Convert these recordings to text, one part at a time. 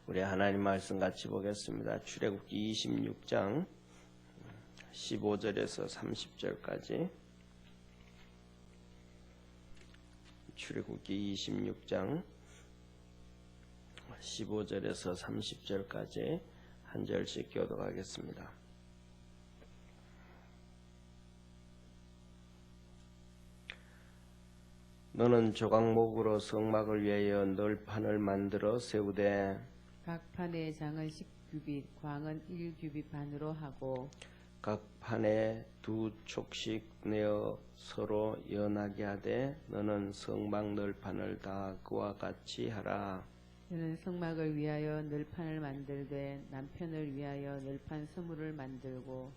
우리 하나님 말씀 같이 보겠습니다. 출애굽기 26장 15절에서 30절까지. 출애굽기 26장 15절에서 30절까지 한 절씩 교독하겠습니다. 너는 조각목으로 성막을 위하여 널판을 만들어 세우되 각 판의 장은 10규빗, 광은 1규빗 반으로 하고 각 판에 두 촉씩 내어 서로 연하게 하되 너는 성막 널판을 다 그와 같이 하라. 너는 성막을 위하여 널판을 만들되 남편을 위하여 널판 스물을 만들고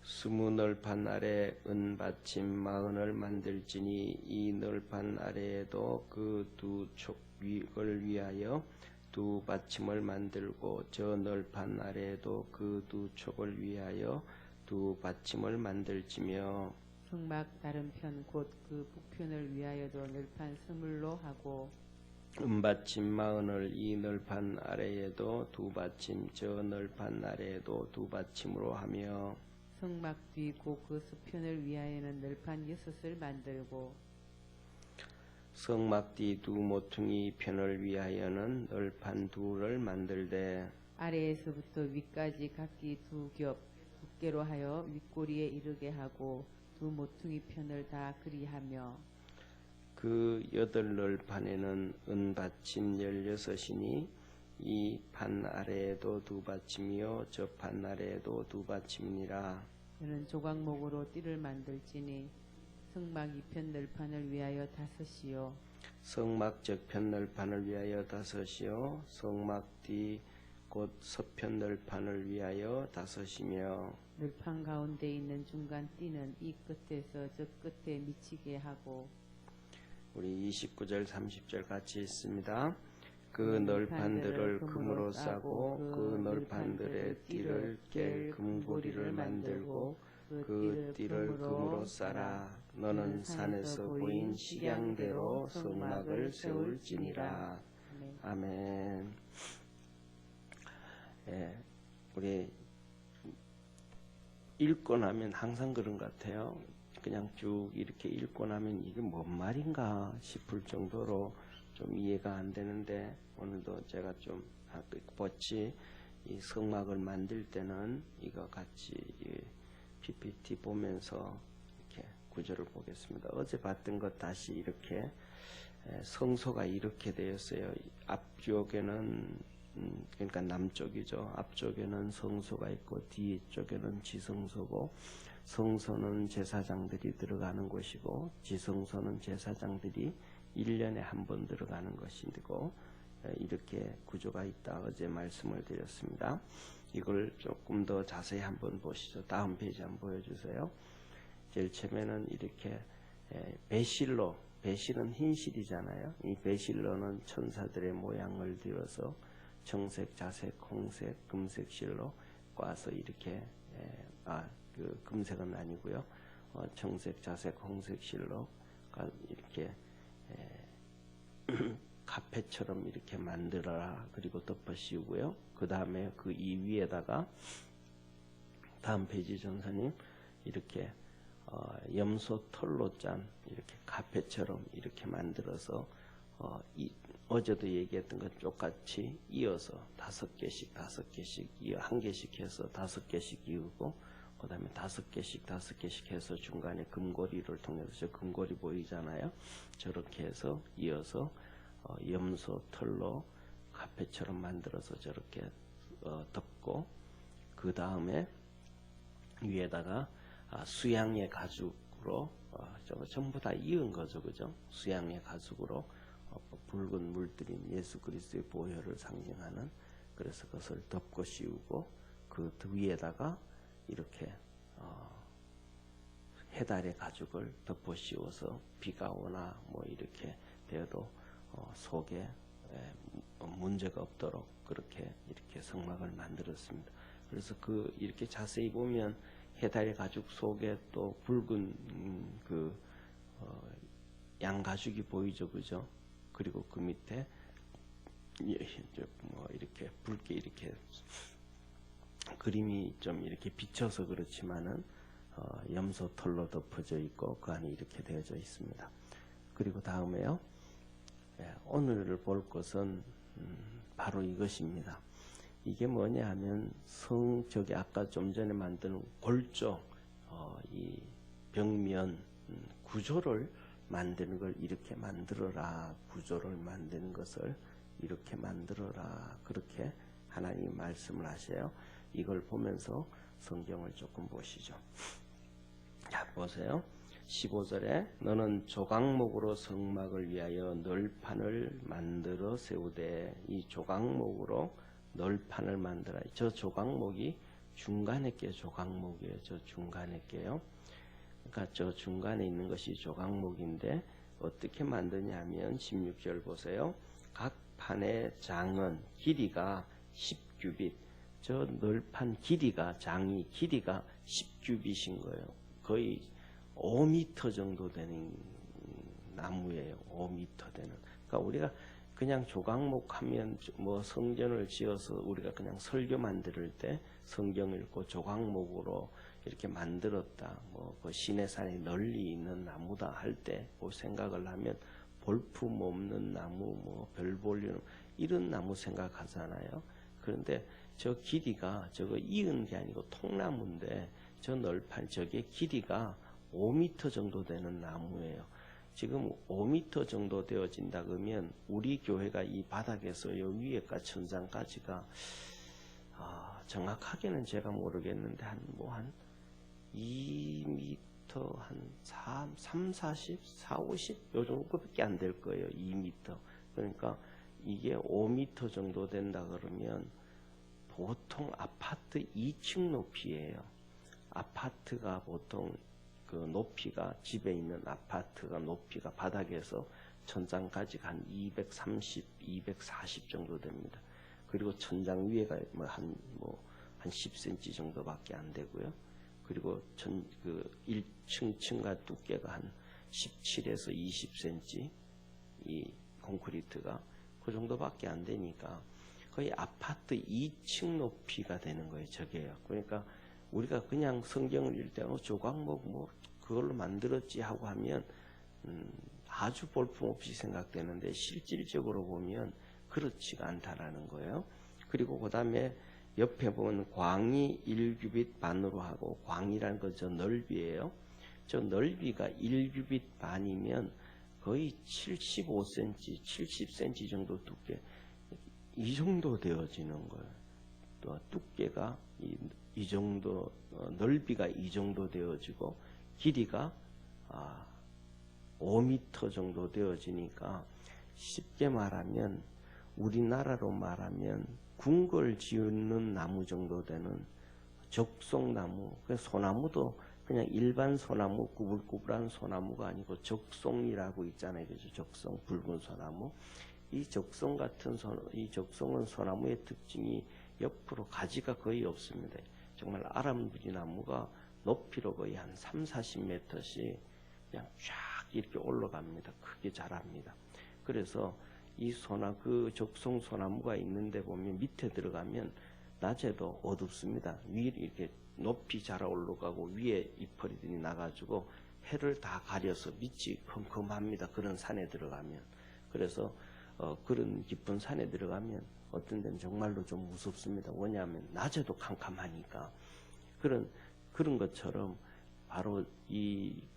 스무 널판 아래 은받침 40을 만들지니 이 널판 아래에도 그 두 촉을 위하여 두 받침을 만들고 저 널판 아래에도 그 두 촉을 위하여 두 받침을 만들지며 성막 다른 편 곧 그 북편을 위하여도 널판 스물로 하고 은받침 40을 이 널판 아래에도 두 받침 저 널판 아래에도 두 받침으로 하며 성막 뒤 곧 그 서편을 위하여는 널판 6을 만들고 성막 뒤 두 모퉁이 편을 위하여는 널판 둘을 만들되 아래에서부터 위까지 각기 두 겹 두께로 하여 윗꼬리에 이르게 하고 두 모퉁이 편을 다 그리하며 그 8널판에는 은받침 16이니 이 판 아래에도 두 받침이요 저 판 아래에도 두 받침이니라. 너는 조각목으로 띠를 만들지니 성막 2편 널판을 위하여 5이요 성막 저편 널판을 위하여 5이요 성막 뒤 곧 서편 널판을 위하여 5이며 널판 가운데 있는 중간 띠는 이 끝에서 저 끝에 미치게 하고 우리 29절 30절 같이 있습니다. 그 널판들을 금으로 싸고 그 널판들의 띠를 깰 금고리를 만들고 그 띠를 금으로 싸라. 너는 산에서 보인 식양대로 성막을 세울지니라. 아멘. 예, 우리 읽고 나면 항상 그런 것 같아요. 그냥 쭉 이렇게 읽고 나면 이게 뭔 말인가 싶을 정도로 좀 이해가 안 되는데 오늘도 제가 좀 같이 이 성막을 만들 때는 이거 같이 PPT 보면서 이렇게 구절을 보겠습니다. 어제 봤던 것 다시 이렇게 성소가 이렇게 되었어요. 앞쪽에는 그러니까 남쪽이죠. 앞쪽에는 성소가 있고 뒤쪽에는 지성소고 성소는 제사장들이 들어가는 곳이고 지성소는 제사장들이 1년에 한 번 들어가는 것이고 이렇게 구조가 있다. 어제 말씀을 드렸습니다. 이걸 조금 더 자세히 한번 보시죠. 다음 페이지 한번 보여주세요. 제일 처음에는 이렇게 배실로, 배실은 흰실이잖아요. 이 배실로는 천사들의 모양을 띄어서 청색, 자색, 홍색, 금색 실로 꽈서 이렇게 그 금색은 아니고요. 청색, 자색, 홍색 실로 이렇게 카펫처럼 이렇게 만들어라. 그리고 덮어 씌우고요. 그 다음에 그 이 위에다가 다음 페이지 전사님 이렇게 염소 털로 짠 이렇게 카펫처럼 이렇게 만들어서 어제도 얘기했던 것 똑같이 이어서 5개씩 이어 한 개씩 해서 5개씩 이으고 그 다음에 5개씩 해서 중간에 금고리를 통해서 저 금고리 보이잖아요. 저렇게 해서 이어서 염소 털로 카펫처럼 만들어서 저렇게 덮고 그 다음에 위에다가 수양의 가죽으로 저거 전부 다 이은 거죠, 그죠? 수양의 가죽으로 붉은 물들인 예수 그리스도의 보혈을 상징하는 그래서 그것을 덮고 씌우고 그 위에다가 이렇게 해달의 가죽을 덮어 씌워서 비가 오나 뭐 이렇게 되어도 속에 문제가 없도록 그렇게 이렇게 성막을 만들었습니다. 그래서 그 이렇게 자세히 보면 해달의 가죽 속에 또 붉은 그 양 가죽이 보이죠, 그죠? 그리고 그 밑에 뭐 이렇게 붉게 이렇게 그림이 좀 이렇게 비쳐서 그렇지만은 염소 털로 덮어져 있고 그 안에 이렇게 되어져 있습니다. 그리고 다음에요. 오늘 볼 것은 바로 이것입니다. 이게 뭐냐 하면 저기 아까 좀 전에 만드는 골조 이 벽면 구조를 만드는 걸 이렇게 만들어라. 구조를 만드는 것을 이렇게 만들어라. 그렇게 하나님이 말씀을 하세요. 이걸 보면서 성경을 조금 보시죠. 자, 보세요. 15절에 너는 조각목으로 성막을 위하여 널판을 만들어 세우되 이 조각목으로 널판을 만들어. 저 조각목이 중간에 게 조각목이에요. 저 중간에 게요. 그러니까 저 중간에 있는 것이 조각목인데 어떻게 만드냐면 16절 보세요. 각 판의 장은 길이가 10규빗. 저 널판 길이가 장이 길이가 10규빗인 거예요. 거의 5m 정도 되는 나무예요. 5m 되는. 그러니까 우리가 그냥 조각목 하면 뭐 성전을 지어서 우리가 그냥 설교 만들 때 성경 읽고 조각목으로 이렇게 만들었다. 뭐 그 시내산에 널리 있는 나무다 할 때 그 생각을 하면 볼품 없는 나무, 뭐 별 볼륨 이런 나무 생각하잖아요. 그런데 저 길이가 저거 이은 게 아니고 통나무인데 저 널판 저게 길이가 5m 정도 되는 나무예요. 지금 5m 정도 되어진다 그러면 우리 교회가 이 바닥에서 요 위에가 천장까지가 정확하게는 제가 모르겠는데 한 2m 한 3, 40, 4, 50 요 정도밖에 안 될 거예요. 2m. 그러니까 이게 5m 정도 된다 그러면 보통 아파트 2층 높이예요. 아파트가 보통 그 높이가 집에 있는 아파트가 높이가 바닥에서 천장까지가 한 230, 240 정도 됩니다. 그리고 천장 위에가 한 10cm 정도밖에 안 되고요. 그리고 그 1층층과 두께가 한 17에서 20cm 이 콘크리트가 그 정도밖에 안 되니까 거의 아파트 2층 높이가 되는 거예요. 저게요. 그러니까 우리가 그냥 성경을 읽을 때 조각목 뭐 그걸로 만들었지 하고 하면 아주 볼품없이 생각되는데 실질적으로 보면 그렇지가 않다라는 거예요. 그리고 그 다음에 옆에 보면 광이 1규빗 반으로 하고 광이라는 건 저 넓이에요. 저 넓이가 1규빗 반이면 거의 75cm, 70cm 정도 두께 이 정도 되어지는 거예요. 또 두께가 이 정도 넓이가 이 정도 되어지고 길이가 5m 정도 되어지니까 쉽게 말하면 우리나라로 말하면 궁궐 지으는 나무 정도 되는 적송나무. 소나무도 그냥 일반 소나무, 구불구불한 소나무가 아니고 적송이라고 있잖아요. 그죠? 적송, 붉은 소나무. 이 적송 같은 이 적송은 소나무의 특징이 옆으로 가지가 거의 없습니다. 정말 아람부리 나무가 높이로 거의 한 3, 40m씩 그냥 쫙 이렇게 올라갑니다. 크게 자랍니다. 그래서 이 그 적송 소나무가 있는데 보면 밑에 들어가면 낮에도 어둡습니다. 위에 이렇게 높이 자라 올라가고 위에 잎어리들이 나가지고 해를 다 가려서 밑이 컴컴합니다. 그런 산에 들어가면. 그래서 그런 깊은 산에 들어가면 어떤 데는 정말로 좀 무섭습니다. 왜냐하면 낮에도 캄캄하니까. 그런 것처럼 바로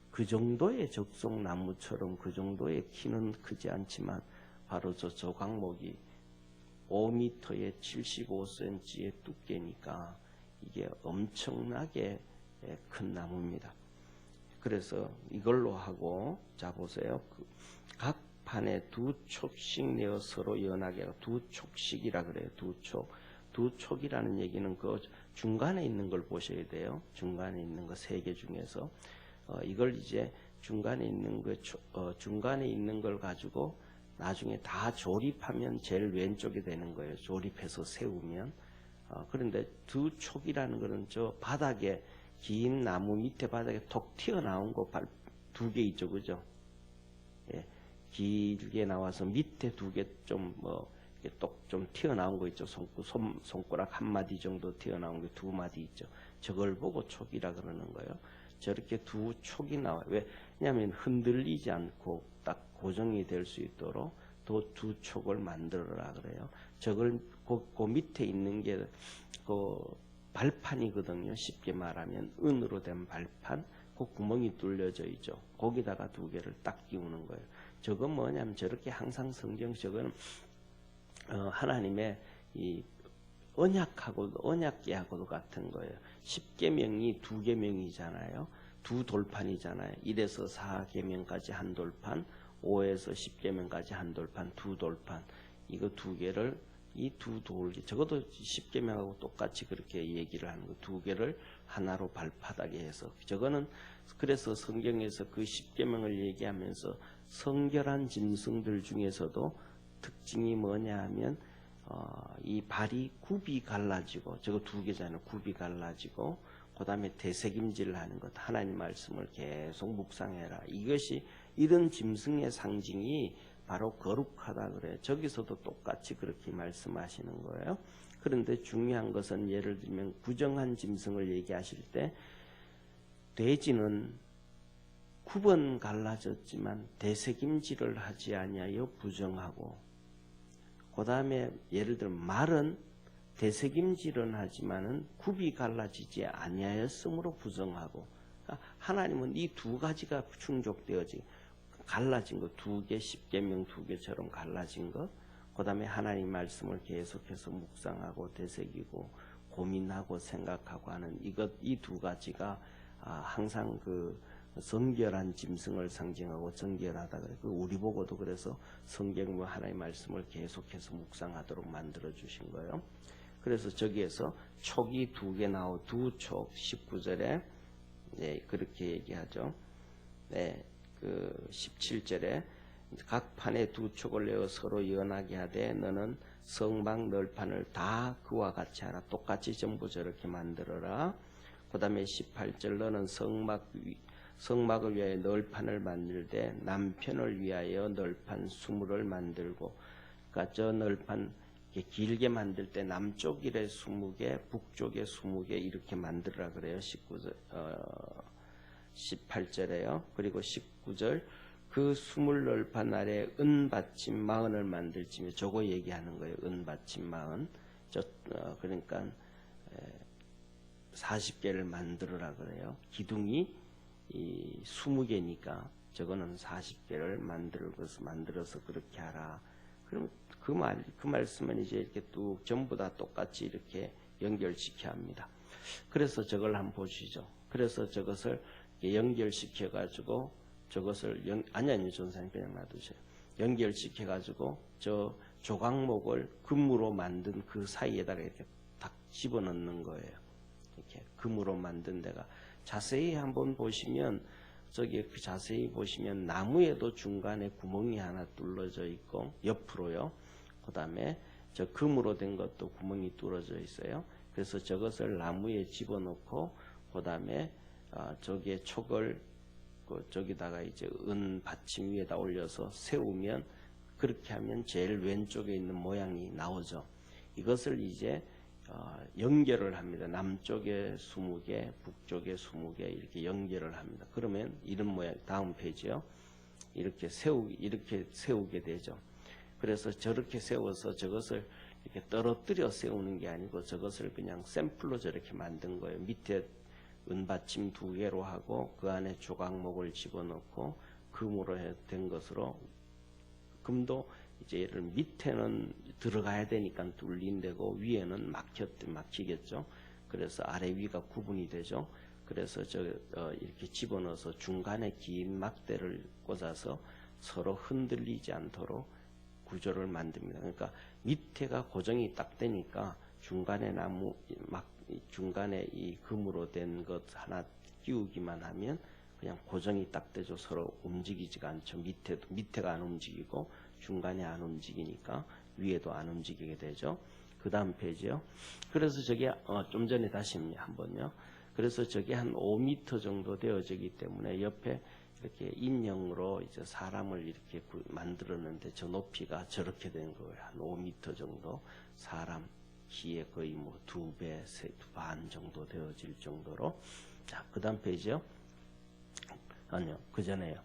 그 정도의 적송나무처럼 그 정도의 키는 크지 않지만 바로 저 조각목이 5m에 75cm의 두께니까 이게 엄청나게 큰 나무입니다. 그래서 이걸로 하고 자 보세요. 각 판에 2촉씩 내어 서로 연하게 하고 2촉씩이라 그래요. 2촉. 2촉이라는 얘기는 그 중간에 있는 걸 보셔야 돼요. 중간에 있는 거 3개 중에서 이걸 이제 중간에 있는 걸 가지고 나중에 다 조립하면 제일 왼쪽이 되는 거예요. 조립해서 세우면. 그런데 2촉이라는 거는 저 바닥에 긴 나무 밑에 바닥에 톡 튀어나온 거 2개 있죠. 그죠? 예. 길게 나와서 밑에 2개 좀 좀 튀어나온 거 있죠. 손가락 한 마디 정도 튀어나온 게 두 마디 있죠. 저걸 보고 촉이라 그러는 거예요. 저렇게 두 촉이 나와요. 왜냐하면 흔들리지 않고 딱 고정이 될 수 있도록 두 촉을 만들어라 그래요. 저걸 그 밑에 있는 게 그 발판이거든요. 쉽게 말하면 은으로 된 발판. 그 구멍이 뚫려져 있죠. 거기다가 두 개를 딱 끼우는 거예요. 저건 뭐냐면 저렇게 항상 성경 저거는 하나님의 이 언약계하고도 같은 거예요. 10계명이 2계명이잖아요. 두 돌판이잖아요. 1에서 4계명까지 한 돌판, 5에서 10계명까지 한 돌판, 두 돌판. 이거 두 개를 이 두 돌기 적어도 10계명하고 똑같이 그렇게 얘기를 하는 거. 두 개를 하나로 발바닥에 해서 저거는 그래서 성경에서 그 10계명을 얘기하면서 성결한 짐승들 중에서도 특징이 뭐냐 하면 이 발이 굽이 갈라지고 저거 두 개잖아요. 굽이 갈라지고 그 다음에 되새김질을 하는 것. 하나님 말씀을 계속 묵상해라. 이것이 이런 짐승의 상징이 바로 거룩하다 그래요. 저기서도 똑같이 그렇게 말씀하시는 거예요. 그런데 중요한 것은 예를 들면 부정한 짐승을 얘기하실 때 돼지는 굽은 갈라졌지만 되새김질을 하지 아니하여 부정하고 그 다음에 예를 들면 말은 되새김질은 하지만은 굽이 갈라지지 아니하였으므로 부정하고 하나님은 이 두 가지가 충족되어지 갈라진 것 두 개 10계명 두 개처럼 갈라진 것 그 다음에 하나님 말씀을 계속해서 묵상하고 되새기고 고민하고 생각하고 하는 이 두 가지가 항상 그 성결한 짐승을 상징하고 정결하다 그래. 우리 보고도 그래서 성경 하나님 말씀을 계속해서 묵상하도록 만들어 주신 거예요. 그래서 저기에서 촉이 두 개 나오 두 촉 19절에 네, 그렇게 얘기하죠. 네, 그 17절에 각 판에 두 촉을 내어 서로 연하게 하되 너는 성막 널판을 다 그와 같이 하라. 똑같이 전부 저렇게 만들어라. 그 다음에 18절 너는 성막을 위하여 널판을 만들되 남편을 위하여 널판 20을 만들고 그러니까 저 널판 길게 만들 때 남쪽에 20개 북쪽에 20개 이렇게 만들어라 그래요. 18절에요. 그리고 19절 그 20널판 아래 은받침 40을 만들지며 저거 얘기하는 거예요. 은받침 40 그러니까 40개를 만들어라 그래요. 기둥이 이 20개니까 저거는 40개를 만들어서 그렇게 하라. 그럼 그 말씀은 이제 이렇게 뚝 전부 다 똑같이 이렇게 연결시켜야 합니다. 그래서 저걸 한번 보시죠. 그래서 저것을 연결시켜 가지고 저것을 아니 전사님 그냥 놔두세요. 연결시켜 가지고 저 조각목을 금으로 만든 그 사이에다가 이렇게 딱 집어넣는 거예요. 이렇게 금으로 만든 데가 자세히 한번 보시면 저기 자세히 보시면 나무에도 중간에 구멍이 하나 뚫어져 있고 옆으로요. 그 다음에 저 금으로 된 것도 구멍이 뚫어져 있어요. 그래서 저것을 나무에 집어넣고 그 다음에 저기에 촉을 저기다가 이제 은 받침 위에다 올려서 세우면 그렇게 하면 제일 왼쪽에 있는 모양이 나오죠. 이것을 이제 연결을 합니다. 남쪽에 20개, 북쪽에 20개 이렇게 연결을 합니다. 그러면 이런 모양 다음 페이지요. 이렇게 세우게 되죠. 그래서 저렇게 세워서 저것을 이렇게 떨어뜨려 세우는 게 아니고 저것을 그냥 샘플로 저렇게 만든 거예요. 밑에 은받침 2개로 하고 그 안에 조각목을 집어넣고 금으로 된 것으로 금도 이제 얘를 밑에는 들어가야 되니까 뚫린 데고 위에는 막히겠죠. 그래서 아래 위가 구분이 되죠. 그래서 이렇게 집어넣어서 중간에 긴 막대를 꽂아서 서로 흔들리지 않도록 구조를 만듭니다. 그러니까 밑에가 고정이 딱 되니까 중간에 중간에 이 금으로 된 것 하나 끼우기만 하면 그냥 고정이 딱 되죠. 서로 움직이지가 않죠. 밑에가 안 움직이고 중간에 안 움직이니까 위에도 안 움직이게 되죠. 그 다음 페이지요. 그래서 저게 좀 전에 다시 한번요. 그래서 저게 한 5m 정도 되어지기 때문에 옆에 이렇게 인형으로 이제 사람을 이렇게 만들었는데 저 높이가 저렇게 된 거예요. 한 5m 정도. 사람 키에 거의 뭐 2배, 반 정도 되어질 정도로. 자, 그 다음 페이지요. 아니요, 그 전에요.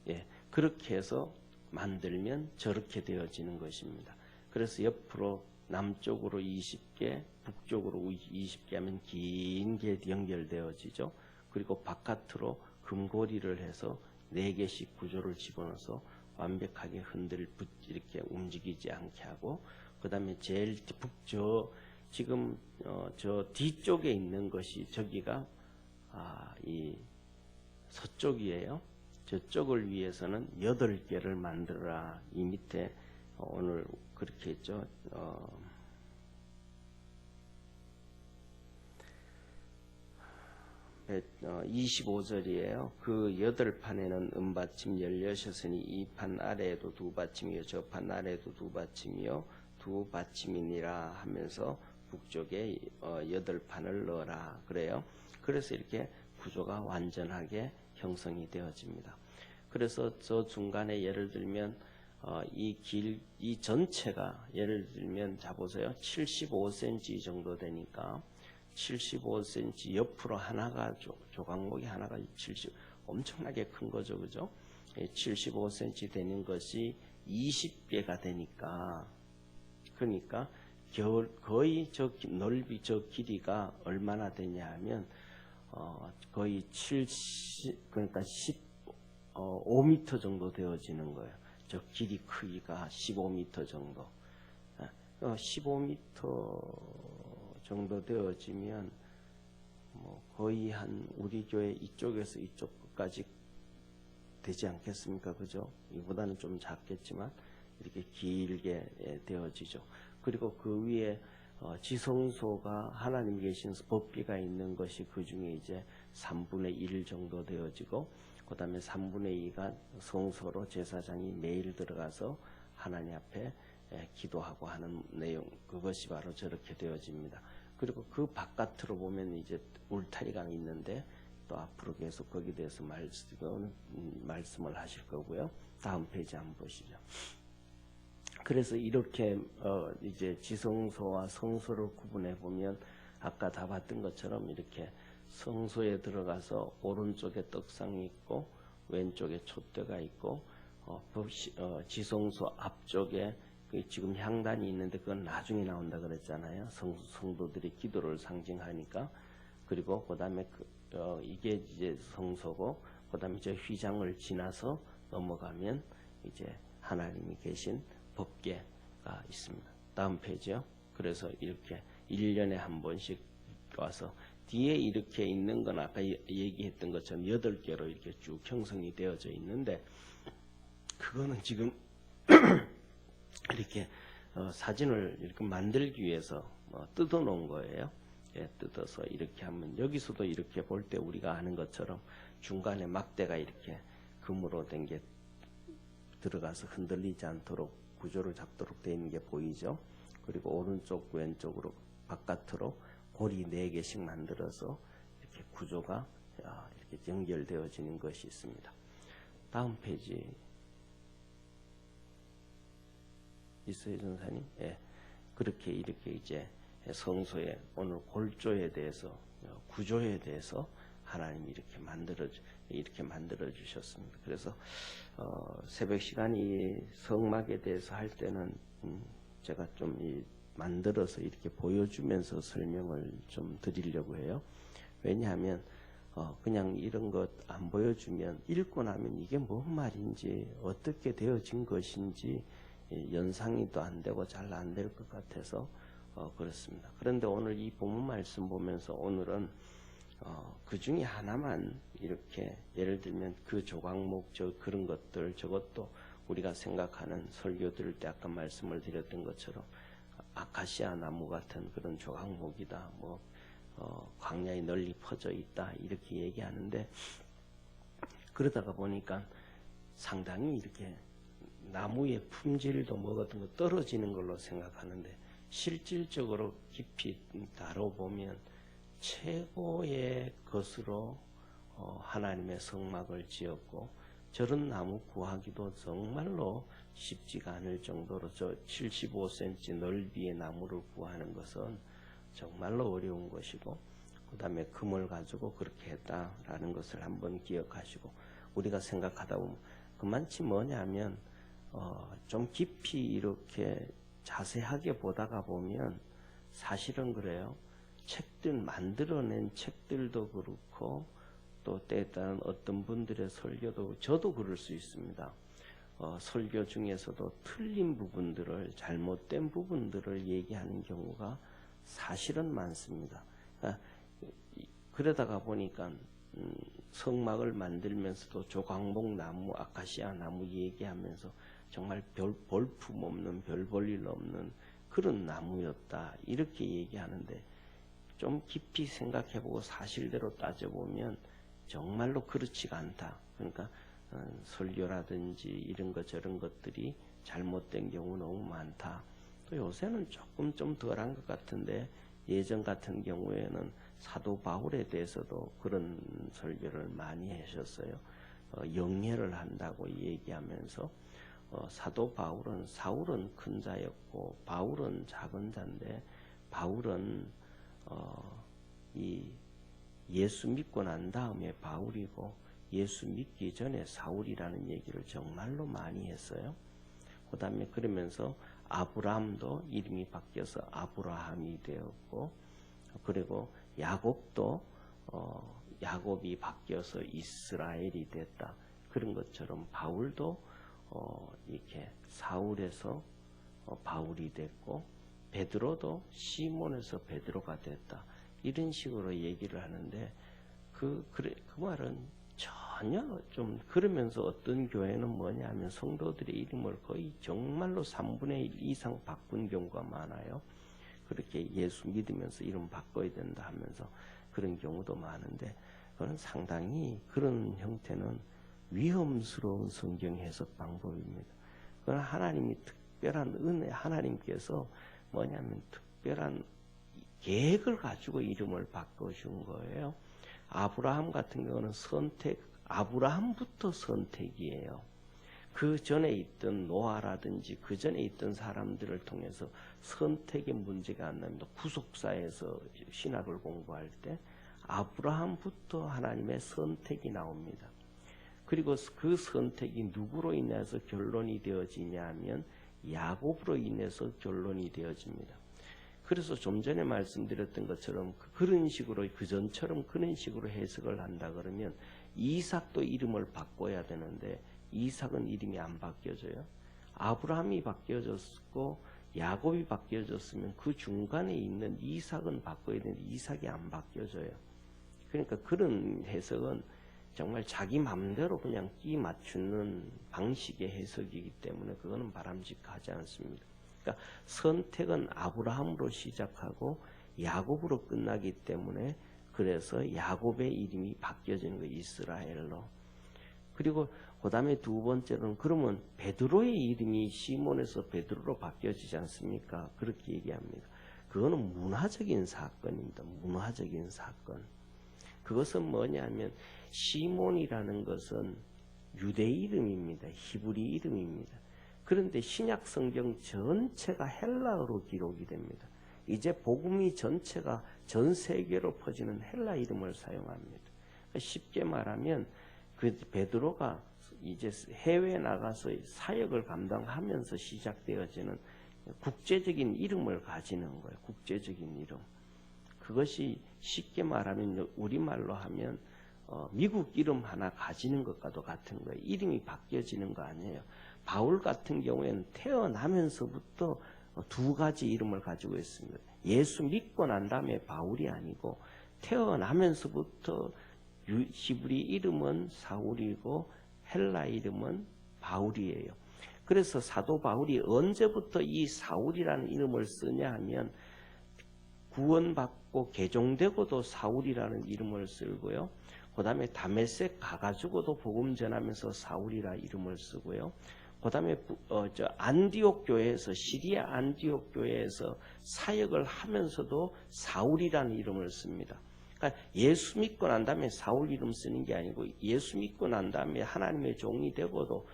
예, 그렇게 해서 만들면 저렇게 되어지는 것입니다. 그래서 옆으로 남쪽으로 20개, 북쪽으로 20개 하면 긴 게 연결되어지죠. 그리고 바깥으로 금고리를 해서 4개씩 구조를 집어넣어서 완벽하게 이렇게 움직이지 않게 하고, 그 다음에 제일 지금 저 뒤쪽에 있는 것이 저기가 이 서쪽이에요. 저쪽을 위해서는 8개를 만들어라. 이 밑에 오늘 그렇게 했죠. 25절이에요. 그 8판에는 은받침 16섯이니 이 판 아래에도 2받침이요 저 판 아래에도 2받침이요 2받침이니라 하면서 북쪽에 8판을 넣어라 그래요. 그래서 이렇게 구조가 완전하게 형성이 되어집니다. 그래서 저 중간에 예를 들면 이 전체가 예를 들면 자 보세요. 75cm 정도 되니까 75cm 옆으로 하나가 조각목이 하나가 엄청나게 큰 거죠. 그죠? 75cm 되는 것이 20개가 되니까 그러니까 거의 저 넓이 저 길이가 얼마나 되냐 하면 거의 그러니까 5m 정도 되어지는 거예요. 저 길이 크기가 15m 정도. 15m 정도 되어지면 뭐 거의 한 우리 교회 이쪽에서 이쪽까지 되지 않겠습니까? 그죠? 이보다는 좀 작겠지만 이렇게 길게 되어지죠. 그리고 그 위에 지성소가 하나님 계신 법비가 있는 것이 그 중에 이제 3분의 1 정도 되어지고, 그 다음에 3분의 2가 성소로 제사장이 매일 들어가서 하나님 앞에 기도하고 하는 내용, 그것이 바로 저렇게 되어집니다. 그리고 그 바깥으로 보면 이제 울타리가 있는데 또 앞으로 계속 거기에 대해서 말씀을 하실 거고요. 다음 페이지 한번 보시죠. 그래서 이렇게 이제 지성소와 성소를 구분해 보면 아까 다 봤던 것처럼 이렇게 성소에 들어가서 오른쪽에 떡상이 있고 왼쪽에 촛대가 있고 지성소 앞쪽에 지금 향단이 있는데 그건 나중에 나온다 그랬잖아요. 성도들이 기도를 상징하니까. 그리고 그다음에 이게 이제 성소고, 그다음에 저 휘장을 지나서 넘어가면 이제 하나님이 계신 법궤가 있습니다. 다음 페이지요. 그래서 이렇게 1년에 한 번씩 와서 뒤에 이렇게 있는 건 아까 얘기했던 것처럼 8개로 이렇게 쭉 형성이 되어져 있는데, 그거는 지금 이렇게 사진을 이렇게 만들기 위해서 뜯어 놓은 거예요. 예, 뜯어서 이렇게 하면 여기서도 이렇게 볼 때 우리가 아는 것처럼 중간에 막대가 이렇게 금으로 된 게 들어가서 흔들리지 않도록 구조를 잡도록 되어 있는 게 보이죠. 그리고 오른쪽 왼쪽으로 바깥으로 고리 4개씩 만들어서 이렇게 구조가 이렇게 연결되어지는 것이 있습니다. 다음 페이지 있어요, 전사님? 예. 그렇게 이렇게 이제 성소의 오늘 골조에 대해서, 구조에 대해서 하나님이 이렇게 만들어 주셨습니다. 그래서 새벽 시간이 성막에 대해서 할 때는 제가 좀 만들어서 이렇게 보여주면서 설명을 좀 드리려고 해요. 왜냐하면 그냥 이런 것 안 보여주면 읽고 나면 이게 뭔 말인지 어떻게 되어진 것인지 연상이도 안 되고 잘 안 될 것 같아서 그렇습니다. 그런데 오늘 이 본문 말씀 보면서 오늘은 그 중에 하나만 이렇게 예를 들면 그 조각목 그런 것들 저것도 우리가 생각하는 설교 들을 때 아까 말씀을 드렸던 것처럼 아카시아 나무 같은 그런 조각목이다. 광야에 널리 퍼져 있다. 이렇게 얘기하는데 그러다가 보니까 상당히 이렇게 나무의 품질도 같은 거 떨어지는 걸로 생각하는데 실질적으로 깊이 다뤄보면 최고의 것으로 하나님의 성막을 지었고 저런 나무 구하기도 정말로 쉽지가 않을 정도로 저 75cm 넓이의 나무를 구하는 것은 정말로 어려운 것이고 그 다음에 금을 가지고 그렇게 했다라는 것을 한번 기억하시고 우리가 생각하다 보면 그만치 뭐냐면 좀 깊이 이렇게 자세하게 보다가 보면 사실은 그래요. 책들 만들어낸 책들도 그렇고 또 때에 따른 어떤 분들의 설교도 저도 그럴 수 있습니다. 설교 중에서도 틀린 부분들을 잘못된 부분들을 얘기하는 경우가 사실은 많습니다. 그러다가 보니까 성막을 만들면서도 조광목 나무, 아카시아 나무 얘기하면서 정말 볼품 없는 별 볼 일 없는 그런 나무였다 이렇게 얘기하는데 좀 깊이 생각해보고 사실대로 따져보면 정말로 그렇지가 않다. 그러니까 설교라든지 이런 것 저런 것들이 잘못된 경우 너무 많다. 또 요새는 조금 좀 덜한 것 같은데 예전 같은 경우에는 사도 바울에 대해서도 그런 설교를 많이 하셨어요. 영예를 한다고 얘기하면서 사도 바울은 사울은 큰 자였고 바울은 작은 자인데 바울은 이 예수 믿고 난 다음에 바울이고 예수 믿기 전에 사울이라는 얘기를 정말로 많이 했어요. 그 다음에 그러면서 아브라함도 이름이 바뀌어서 아브라함이 되었고 그리고 야곱도 야곱이 바뀌어서 이스라엘이 됐다. 그런 것처럼 바울도 이렇게 사울에서 바울이 됐고 베드로도 시몬에서 베드로가 됐다. 이런 식으로 얘기를 하는데 그 말은 전혀 좀 그러면서 어떤 교회는 뭐냐 하면 성도들의 이름을 거의 정말로 3분의 1 이상 바꾼 경우가 많아요. 그렇게 예수 믿으면서 이름 바꿔야 된다 하면서 그런 경우도 많은데 그건 상당히 그런 형태는 위험스러운 성경 해석 방법입니다. 그건 하나님이 특별한 은혜, 하나님께서 뭐냐면 특별한 계획을 가지고 이름을 바꿔준 거예요. 아브라함 같은 경우는 아브라함부터 선택이에요. 그 전에 있던 노아라든지 그 전에 있던 사람들을 통해서 선택의 문제가 안 납니다. 구속사에서 신학을 공부할 때 아브라함부터 하나님의 선택이 나옵니다. 그리고 그 선택이 누구로 인해서 결론이 되어지냐 하면 야곱으로 인해서 결론이 되어집니다. 그래서 좀 전에 말씀드렸던 것처럼 그런 식으로 그전처럼 그런 식으로 해석을 한다 그러면 이삭도 이름을 바꿔야 되는데 이삭은 이름이 안 바뀌어져요. 아브라함이 바뀌어졌고 야곱이 바뀌어졌으면 그 중간에 있는 이삭은 바꿔야 되는데 이삭이 안 바뀌어져요. 그러니까 그런 해석은 정말 자기 마음대로 그냥 끼 맞추는 방식의 해석이기 때문에 그거는 바람직하지 않습니다. 그러니까 선택은 아브라함으로 시작하고 야곱으로 끝나기 때문에 그래서 야곱의 이름이 바뀌어지는 거예요. 이스라엘로. 그리고 그 다음에 두 번째로는 그러면 베드로의 이름이 시몬에서 베드로로 바뀌어지지 않습니까? 그렇게 얘기합니다. 그거는 문화적인 사건입니다. 문화적인 사건. 그것은 뭐냐면 시몬이라는 것은 유대 이름입니다. 히브리 이름입니다. 그런데 신약 성경 전체가 헬라어로 기록이 됩니다. 이제 복음이 전체가 전 세계로 퍼지는 헬라 이름을 사용합니다. 쉽게 말하면 그 베드로가 이제 해외에 나가서 사역을 감당하면서 시작되어지는 국제적인 이름을 가지는 거예요. 국제적인 이름. 그것이 쉽게 말하면 우리말로 하면 미국 이름 하나 가지는 것과도 같은 거예요. 이름이 바뀌어지는 거 아니에요. 바울 같은 경우에는 태어나면서부터 두 가지 이름을 가지고 있습니다. 예수 믿고 난 다음에 바울이 아니고 태어나면서부터 히브리 이름은 사울이고 헬라 이름은 바울이에요. 그래서 사도 바울이 언제부터 이 사울이라는 이름을 쓰냐 하면 구원받고 개종되고도 사울이라는 이름을 쓰고요. 그 다음에 다메섹 가가지고도 복음 전하면서 사울이라 이름을 쓰고요. 그 다음에 안디옥 교회에서 시리아 안디옥 교회에서 사역을 하면서도 사울이라는 이름을 씁니다. 그러니까 예수 믿고 난 다음에 사울 이름 쓰는 게 아니고 예수 믿고 난 다음에 하나님의 종이 되고도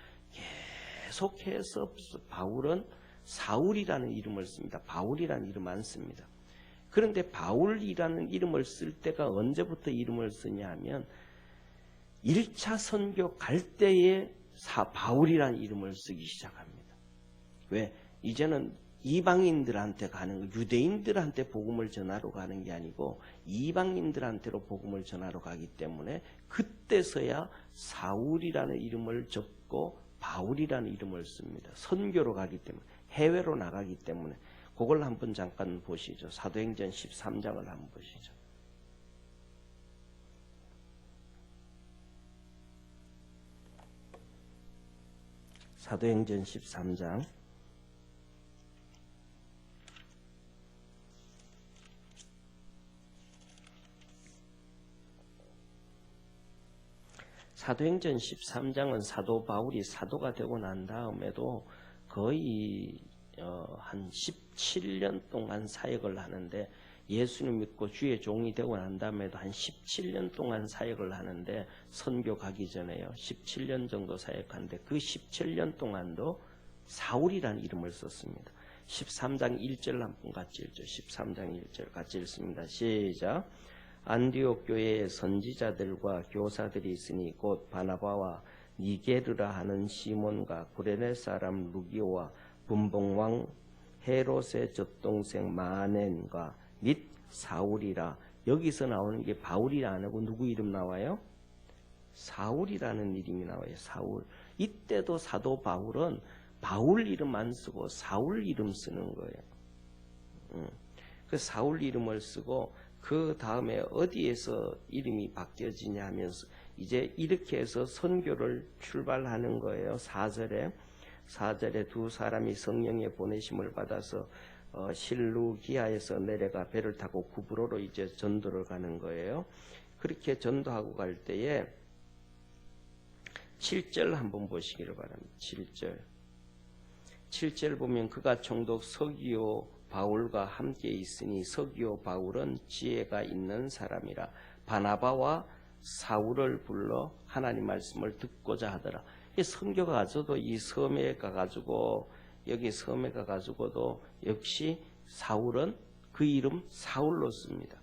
계속해서 바울은 사울이라는 이름을 씁니다. 바울이라는 이름 안 씁니다. 그런데 바울이라는 이름을 쓸 때가 언제부터 이름을 쓰냐 하면 1차 선교 갈 때에 바울이라는 이름을 쓰기 시작합니다. 왜? 이제는 이방인들한테 가는, 유대인들한테 복음을 전하러 가는 게 아니고 이방인들한테로 복음을 전하러 가기 때문에 그때서야 사울이라는 이름을 적고 바울이라는 이름을 씁니다. 선교로 가기 때문에, 해외로 나가기 때문에. 그걸 한번 잠깐 보시죠. 사도행전 13장을 한번 보시죠. 사도행전 13장. 사도행전 13장은 사도 바울이 사도가 되고 난 다음에도 거의 한 17년 동안 사역을 하는데, 예수님 믿고 주의 종이 되고 난 다음에도 한 17년 동안 사역을 하는데, 선교 가기 전에요. 17년 정도 사역하는데 그 17년 동안도 사울이라는 이름을 썼습니다. 13장 1절 한번 같이 읽죠. 13장 1절 같이 읽습니다. 시작. 안디옥 교회에 선지자들과 교사들이 있으니 곧 바나바와 니게르라 하는 시몬과 구레네 사람 루기오와 분봉왕 헤롯의 젖동생 마넨과 및 사울이라. 여기서 나오는 게 바울이 아니고 누구 이름 나와요? 사울이라는 이름이 나와요. 사울. 이때도 사도 바울은 바울 이름 안 쓰고 사울 이름 쓰는 거예요. 그 사울 이름을 쓰고 그 다음에 어디에서 이름이 바뀌어지냐 하면서 이제 이렇게 해서 선교를 출발하는 거예요. 4절에 두 사람이 성령의 보내심을 받아서 실루기아에서 내려가 배를 타고 구브로로 이제 전도를 가는 거예요. 그렇게 전도하고 갈 때에 7절 한번 보시기를 바랍니다. 7절 보면 그가 총독 서기오 바울과 함께 있으니 서기오 바울은 지혜가 있는 사람이라 바나바와 사울을 불러 하나님 말씀을 듣고자 하더라. 이 선교가 가서도 이 섬에 가가지고 여기 섬에 가가지고도 역시 사울은 그 이름 사울로 씁니다.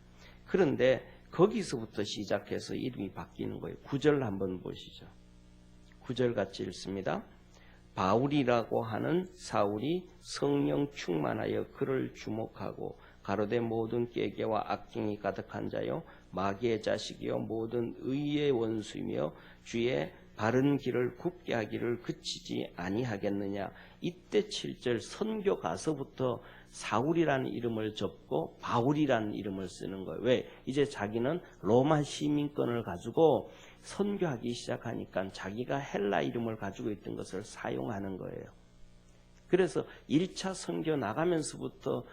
그런데 거기서부터 시작해서 이름이 바뀌는 거예요. 9절 한번 보시죠. 9절 같이 읽습니다. 바울이라고 하는 사울이 성령 충만하여 그를 주목하고 가로되 모든 깨개와 악행이 가득한 자요 마귀의 자식이요 모든 의의 원수이며 주의 바른 길을 굽게 하기를 그치지 아니하겠느냐. 이때 7절 선교 가서부터 사울이라는 이름을 접고 바울이라는 이름을 쓰는 거예요. 왜? 이제 자기는 로마 시민권을 가지고 선교하기 시작하니까 자기가 헬라 이름을 가지고 있던 것을 사용하는 거예요. 그래서 1차 선교 나가면서부터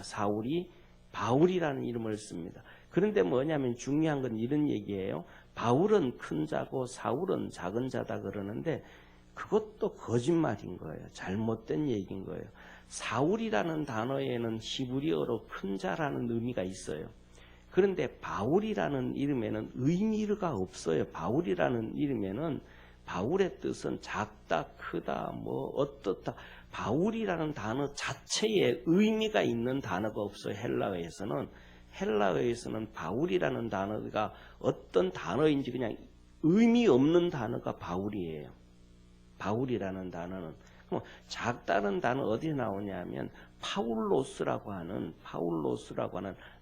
사울이 바울이라는 이름을 씁니다. 그런데 뭐냐면 중요한 건 이런 얘기예요. 바울은 큰 자고 사울은 작은 자다 그러는데 그것도 거짓말인 거예요. 잘못된 얘기인 거예요. 사울이라는 단어에는 히브리어로 큰 자라는 의미가 있어요. 그런데 바울이라는 이름에는 의미가 없어요. 바울이라는 이름에는 바울의 뜻은 작다, 크다, 뭐 어떻다. 바울이라는 단어 자체에 의미가 있는 단어가 없어요. 헬라어에서는 바울이라는 단어가 어떤 단어인지 그냥 의미 없는 단어가 바울이에요. 바울이라는 단어는. 그럼 작다는 단어 어디에 나오냐면 파울로스라고 하는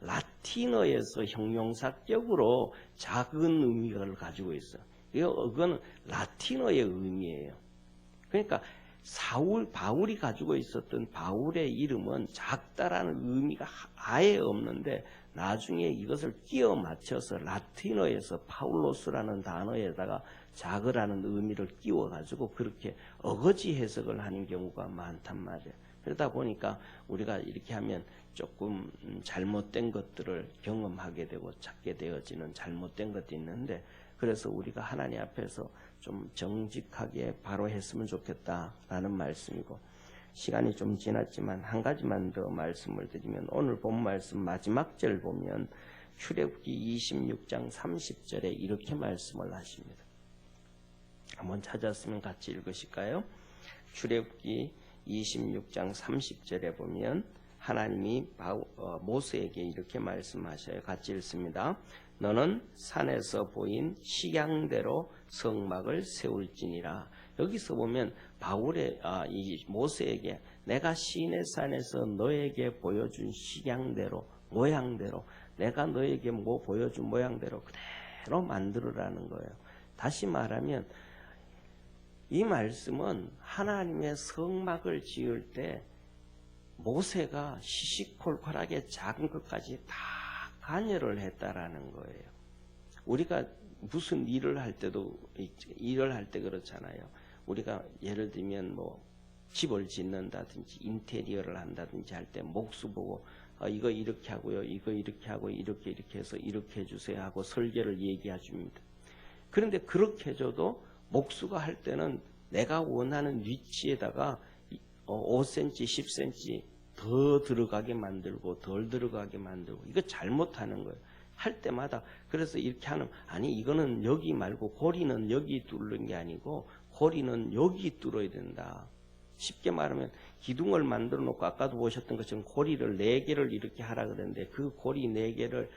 라틴어에서 형용사격으로 작은 의미를 가지고 있어요. 이건 라틴어의 의미예요. 그러니까 바울이 가지고 있었던 바울의 이름은 작다라는 의미가 아예 없는데 나중에 이것을 끼워 맞춰서 라틴어에서 파울로스라는 단어에다가 작으라는 의미를 끼워 가지고 그렇게 어거지 해석을 하는 경우가 많단 말이에요. 그러다 보니까 우리가 이렇게 하면 조금 잘못된 것들을 경험하게 되고 찾게 되어지는 잘못된 것도 있는데, 그래서 우리가 하나님 앞에서 좀 정직하게 바로 했으면 좋겠다라는 말씀이고, 시간이 좀 지났지만 한 가지만 더 말씀을 드리면 오늘 본 말씀 마지막 절 보면 출애굽기 26장 30절에 이렇게 말씀을 하십니다. 한번 찾았으면 같이 읽으실까요? 출애굽기 26장 30절에 보면 하나님이 모세에게 이렇게 말씀하셔요. 같이 읽습니다. 너는 산에서 보인 식양대로 성막을 세울지니라. 여기서 보면 이 모세에게 내가 시내 산에서 너에게 보여준 식양대로 모양대로 내가 너에게 보여준 모양대로 그대로 만들으라는 거예요. 다시 말하면 이 말씀은 하나님의 성막을 지을 때 모세가 시시콜콜하게 작은 것까지 다 관여를 했다라는 거예요. 우리가 무슨 일을 할 때 그렇잖아요. 우리가 예를 들면 집을 짓는다든지 인테리어를 한다든지 할 때 목수 보고 이거 이렇게 하고요, 이거 이렇게 하고 이렇게 해서 이렇게 해주세요 하고 설계를 얘기해 줍니다. 그런데 그렇게 해줘도 목수가 할 때는 내가 원하는 위치에다가 5cm, 10cm 더 들어가게 만들고 덜 들어가게 만들고 이거 잘못하는 거예요. 할 때마다. 그래서 이렇게 하는 아니 이거는 여기 말고 고리는 여기 뚫는 게 아니고 고리는 여기 뚫어야 된다. 쉽게 말하면 기둥을 만들어 놓고 아까도 보셨던 것처럼 고리를 4개를 이렇게 하라 그랬는데 그 고리 4개를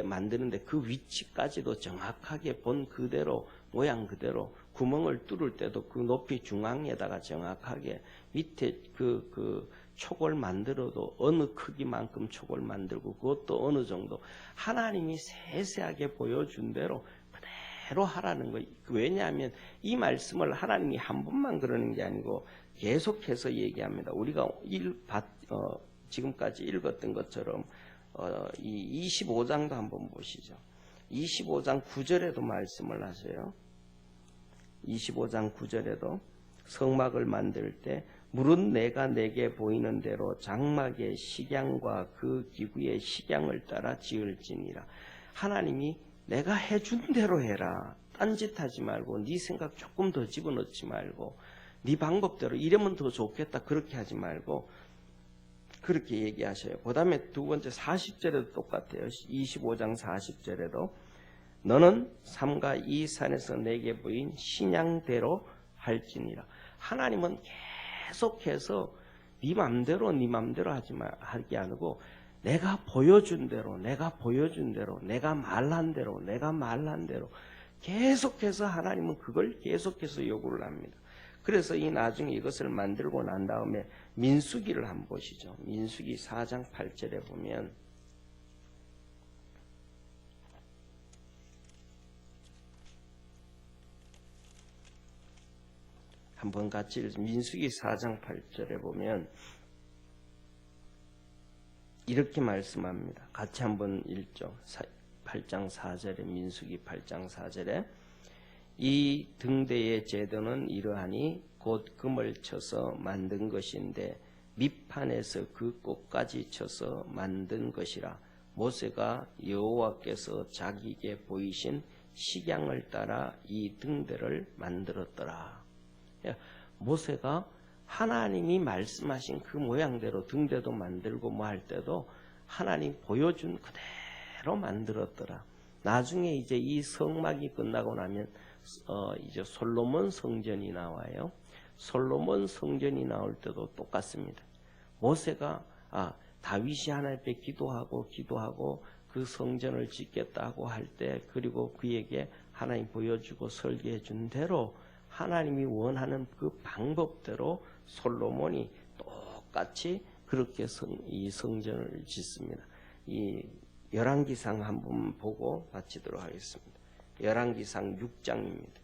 만드는데 그 위치까지도 정확하게 본 그대로 모양 그대로 구멍을 뚫을 때도 그 높이 중앙에다가 정확하게 밑에 그 촉을 만들어도 어느 크기만큼 촉을 만들고 그것도 어느 정도 하나님이 세세하게 보여준 대로 그대로 하라는 거예요. 왜냐하면 이 말씀을 하나님이 한 번만 그러는 게 아니고 계속해서 얘기합니다. 우리가 지금까지 읽었던 것처럼 이 25장도 한번 보시죠. 25장 9절에도 말씀을 하세요. 25장 9절에도 성막을 만들 때 물은 내가 내게 보이는 대로 장막의 식양과 그 기구의 식양을 따라 지을지니라. 하나님이 내가 해준 대로 해라. 딴짓하지 말고 네 생각 조금 더 집어넣지 말고 네 방법대로 이러면 더 좋겠다 그렇게 하지 말고 그렇게 얘기하셔요. 그 다음에 두 번째 40절에도 똑같아요. 25장 40절에도 너는 삼가 이 산에서 내게 보인 신양대로 할지니라. 하나님은 계속해서 네 맘대로 하게 아니고 내가 보여준 대로 내가 말한 대로 계속해서 하나님은 그걸 계속해서 요구를 합니다. 그래서 이 나중에 이것을 만들고 난 다음에 민수기를 한번 보시죠. 민수기 4장 8절에 보면 한번 같이 민수기 4장 8절에 보면 이렇게 말씀합니다. 같이 한번 읽죠. 8장 4절에 민수기 8장 4절에 이 등대의 제도는 이러하니 곧 금을 쳐서 만든 것인데 밑판에서 그 꽃까지 쳐서 만든 것이라. 모세가 여호와께서 자기에게 보이신 식양을 따라 이 등대를 만들었더라. 모세가 하나님이 말씀하신 그 모양대로 등대도 만들고 뭐 할 때도 하나님 보여준 그대로 만들었더라. 나중에 이제 이 성막이 끝나고 나면 이제 솔로몬 성전이 나와요. 솔로몬 성전이 나올 때도 똑같습니다. 모세가 다윗이 하나님 앞에 기도하고 그 성전을 짓겠다고 할 때 그리고 그에게 하나님 보여주고 설계해 준 대로 하나님이 원하는 그 방법대로 솔로몬이 똑같이 그렇게 이 성전을 짓습니다. 이 열왕기상 한번 보고 마치도록 하겠습니다. 열왕기상 6장입니다.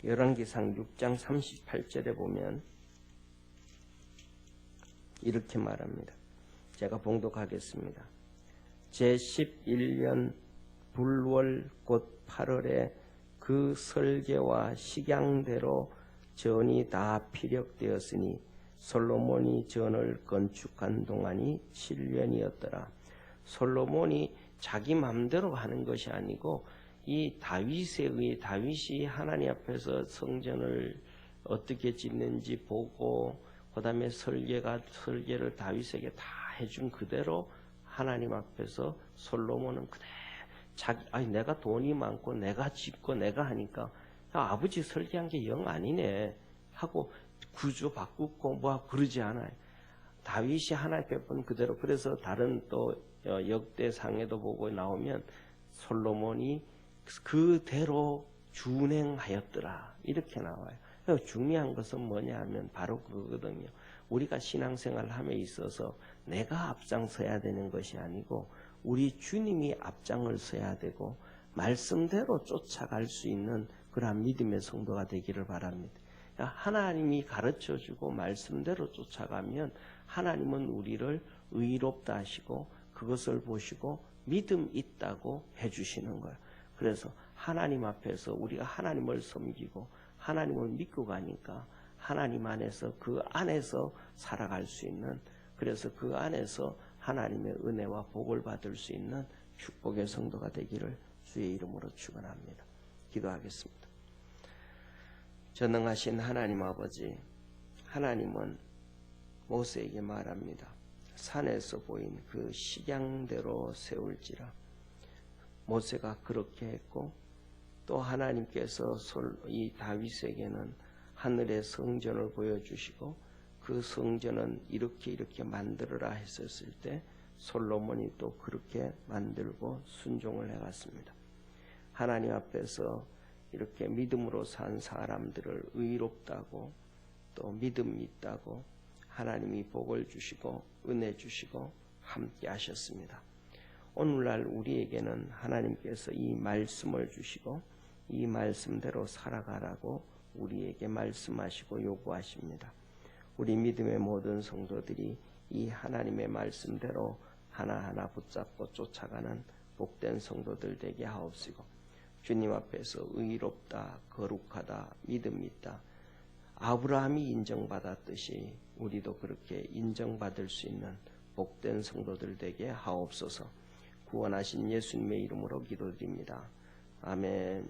열왕기상 6장 38절에 보면 이렇게 말합니다. 제가 봉독하겠습니다. 제11년 불월 곧 8월에 그 설계와 식양대로 전이 다 피력되었으니 솔로몬이 전을 건축한 동안이 7년이었더라. 솔로몬이 자기 마음대로 하는 것이 아니고 이 다윗이 하나님 앞에서 성전을 어떻게 짓는지 보고 그다음에 설계를 다윗에게 다 해준 그대로 하나님 앞에서 솔로몬은 그대 내가 돈이 많고 내가 짓고 내가 하니까 아버지 설계한 게 영 아니네 하고 구조 바꾸고 뭐 그러지 않아요. 다윗이 하나님 베푼 그대로. 그래서 다른 또 역대상에도 보고 나오면 솔로몬이 그대로 준행하였더라 이렇게 나와요. 중요한 것은 뭐냐 하면 바로 그거거든요. 우리가 신앙생활 함에 있어서 내가 앞장서야 되는 것이 아니고 우리 주님이 앞장을 서야 되고 말씀대로 쫓아갈 수 있는 그러한 믿음의 성도가 되기를 바랍니다. 하나님이 가르쳐주고 말씀대로 쫓아가면 하나님은 우리를 의롭다 하시고 그것을 보시고 믿음 있다고 해주시는 거예요. 그래서 하나님 앞에서 우리가 하나님을 섬기고 하나님을 믿고 가니까 하나님 안에서 그 안에서 살아갈 수 있는, 그래서 그 안에서 하나님의 은혜와 복을 받을 수 있는 축복의 성도가 되기를 주의 이름으로 축원합니다. 기도하겠습니다. 전능하신 하나님 아버지, 하나님은 모세에게 말합니다. 산에서 보인 그 식양대로 세울지라. 모세가 그렇게 했고 또 하나님께서 이 다윗에게는 하늘의 성전을 보여주시고 그 성전은 이렇게 만들어라 했었을 때 솔로몬이 또 그렇게 만들고 순종을 해갔습니다. 하나님 앞에서 이렇게 믿음으로 산 사람들을 의롭다고 또 믿음 있다고 하나님이 복을 주시고 은혜 주시고 함께 하셨습니다. 오늘날 우리에게는 하나님께서 이 말씀을 주시고 이 말씀대로 살아가라고 우리에게 말씀하시고 요구하십니다. 우리 믿음의 모든 성도들이 이 하나님의 말씀대로 하나하나 붙잡고 쫓아가는 복된 성도들 되게 하옵시고, 주님 앞에서 의롭다, 거룩하다, 믿음 있다, 아브라함이 인정받았듯이 우리도 그렇게 인정받을 수 있는 복된 성도들 되게 하옵소서. 구원하신 예수님의 이름으로 기도드립니다. 아멘.